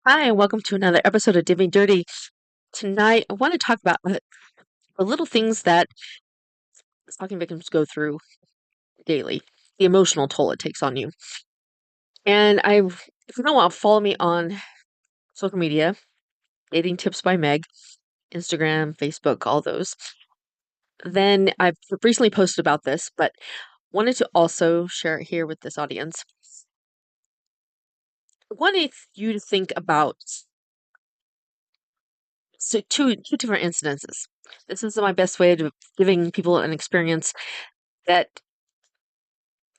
Hi, and welcome to another episode of Dipping Dirty. Tonight, I want to talk about the little things that stalking victims go through daily, the emotional toll it takes on you. If you don't want to follow me on social media, Dating Tips by Meg, Instagram, Facebook, all those, then I've recently posted about this, but wanted to also share it here with this audience. I wanted you to think about two different incidences. This is my best way of giving people an experience that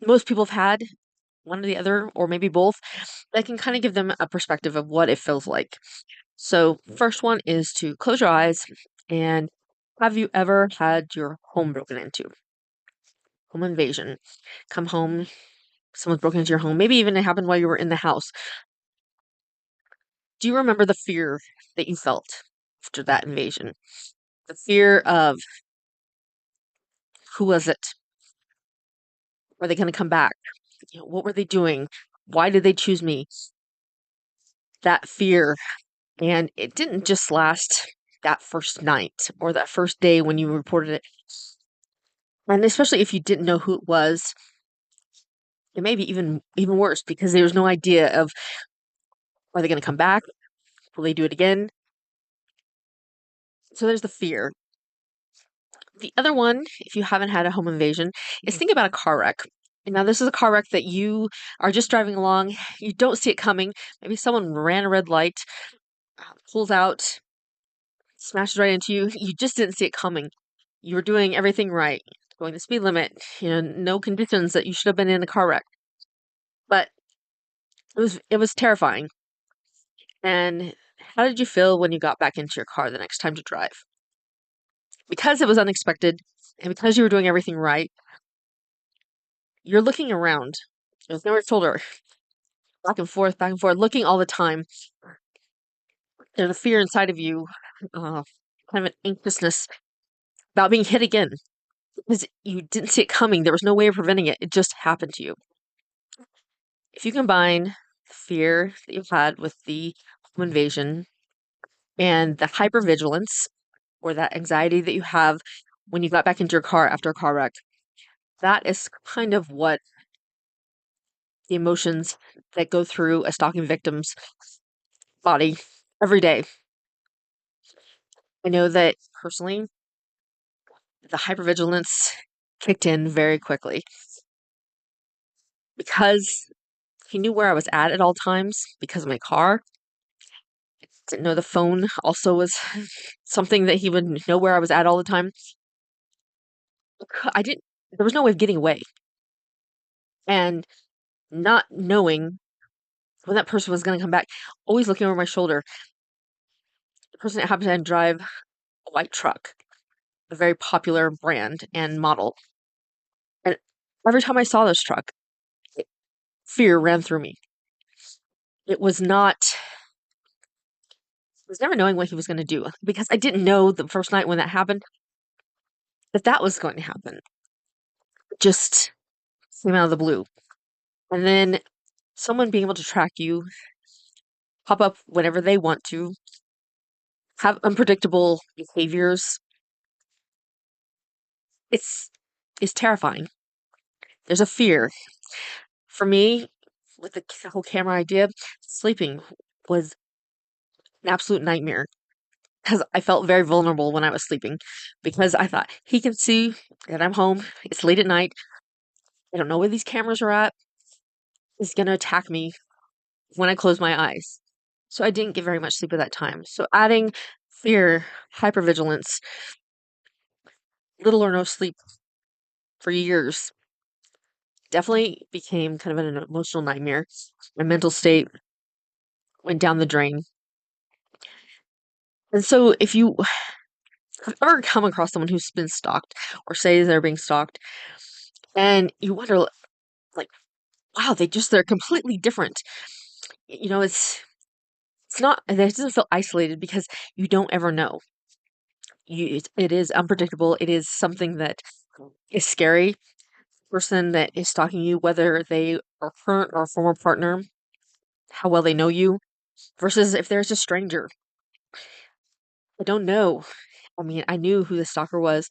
most people have had, one or the other, or maybe both, that can kind of give them a perspective of what it feels like. So, first one is to close your eyes and have you ever had your home broken into? Home invasion. Come home, someone's broken into your home. Maybe even it happened while you were in the house. Do you remember the fear that you felt after that invasion? The fear of who was it? Were they going to come back? What were they doing? Why did they choose me? That fear. And it didn't just last that first night or that first day when you reported it. And especially if you didn't know who it was, it may be even worse because there was no idea of, are they going to come back? Will they do it again? So there's the fear. The other one, if you haven't had a home invasion, is think about a car wreck. And now this is a car wreck that you are just driving along, you don't see it coming. Maybe someone ran a red light, pulls out, smashes right into you. You just didn't see it coming. You were doing everything right, going the speed limit, no conditions that you should have been in a car wreck. But it was terrifying. And how did you feel when you got back into your car the next time to drive? Because it was unexpected and because you were doing everything right, you're looking around. There's nowhere shoulder, back and forth, looking all the time. There's a fear inside of you, kind of an anxiousness about being hit again because you didn't see it coming. There was no way of preventing it. It just happened to you. If you combine the fear that you had with the home invasion and the hypervigilance or that anxiety that you have when you got back into your car after a car wreck, that is kind of what the emotions that go through a stalking victim's body every day. I know that personally, the hypervigilance kicked in very quickly because he knew where I was at all times because of my car. Didn't know the phone also was something that he would know where I was at all the time. I didn't, there was no way of getting away. And not knowing when that person was going to come back, always looking over my shoulder. The person that happened to drive a white truck, a very popular brand and model. And every time I saw this truck, fear ran through me. It was not, I was never knowing what he was going to do because I didn't know the first night when that happened that that was going to happen. It just came out of the blue. And then someone being able to track you, pop up whenever they want to, have unpredictable behaviors, it's it's terrifying. There's a fear. For me, with the whole camera idea, sleeping was an absolute nightmare because I felt very vulnerable when I was sleeping because I thought he can see that I'm home. It's late at night. I don't know where these cameras are at. He's going to attack me when I close my eyes. So I didn't get very much sleep at that time. So adding fear, hypervigilance, little or no sleep for years definitely became kind of an emotional nightmare. My mental state went down the drain. And so if you have ever come across someone who's been stalked or says they're being stalked, and you wonder, like, wow, they're completely different. It's not, it doesn't feel isolated because you don't ever know. It is unpredictable. It is something that is scary. Person that is stalking you, whether they are current or former partner, how well they know you. versus if there's a stranger. I don't know. I mean, I knew who the stalker was.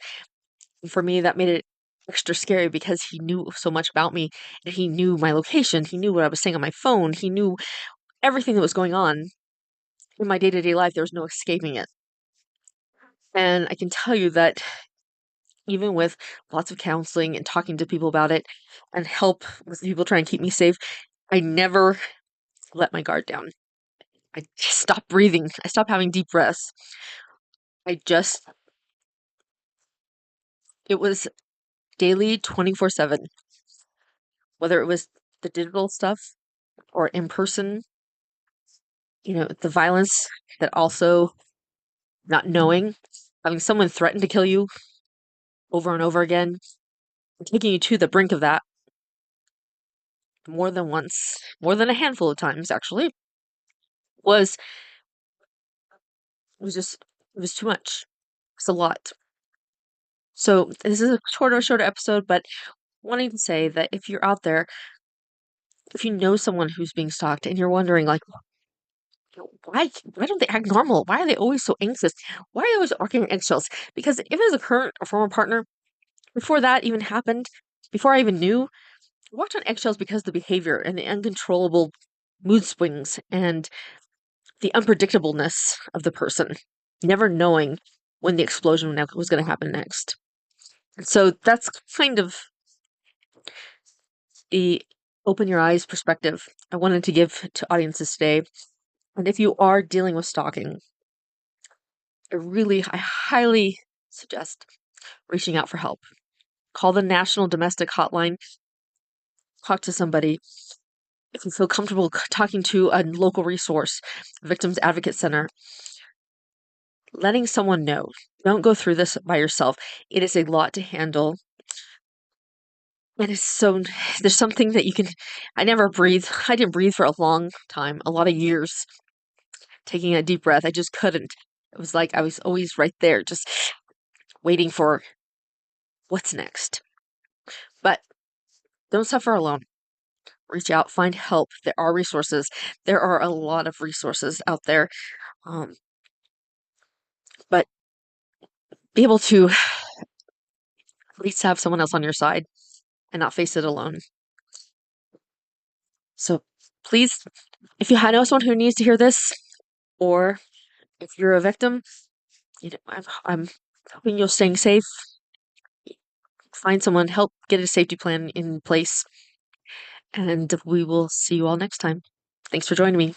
And for me, that made it extra scary because he knew so much about me and he knew my location. He knew what I was saying on my phone. He knew everything that was going on in my day-to-day life. There was no escaping it. And I can tell you that even with lots of counseling and talking to people about it and help with people trying to keep me safe, I never let my guard down. I stopped breathing. I stopped having deep breaths. I just, it was daily 24/7, whether it was the digital stuff or in person, the violence that also not knowing, having someone threaten to kill you over and over again, and taking you to the brink of that more than once, more than a handful of times actually, was it was just it was too much. It's a lot. So this is a shorter episode, but wanting to say that if you're out there, if you know someone who's being stalked and you're wondering like why don't they act normal? Why are they always so anxious? Why are they always walking on eggshells? Because if it was a current or former partner, before that even happened, before I even knew, I walked on eggshells because the behavior and the uncontrollable mood swings and the unpredictableness of the person, never knowing when the explosion was going to happen next. So that's kind of the open your eyes perspective I wanted to give to audiences today. And if you are dealing with stalking, I highly suggest reaching out for help. Call the National Domestic Hotline, talk to somebody. If you feel comfortable talking to a local resource, Victims Advocate Center, letting someone know. Don't go through this by yourself. It is a lot to handle. And there's something that I never breathe. I didn't breathe for a long time, a lot of years, taking a deep breath. I just couldn't. It was like I was always right there, just waiting for what's next. But don't suffer alone. Reach out, find help. There are resources. There are a lot of resources out there. Um, but be able to at least have someone else on your side and not face it alone. So please, if you know someone who needs to hear this, or if you're a victim, I'm hoping you're staying safe. Find someone, help get a safety plan in place, and we will see you all next time. Thanks for joining me.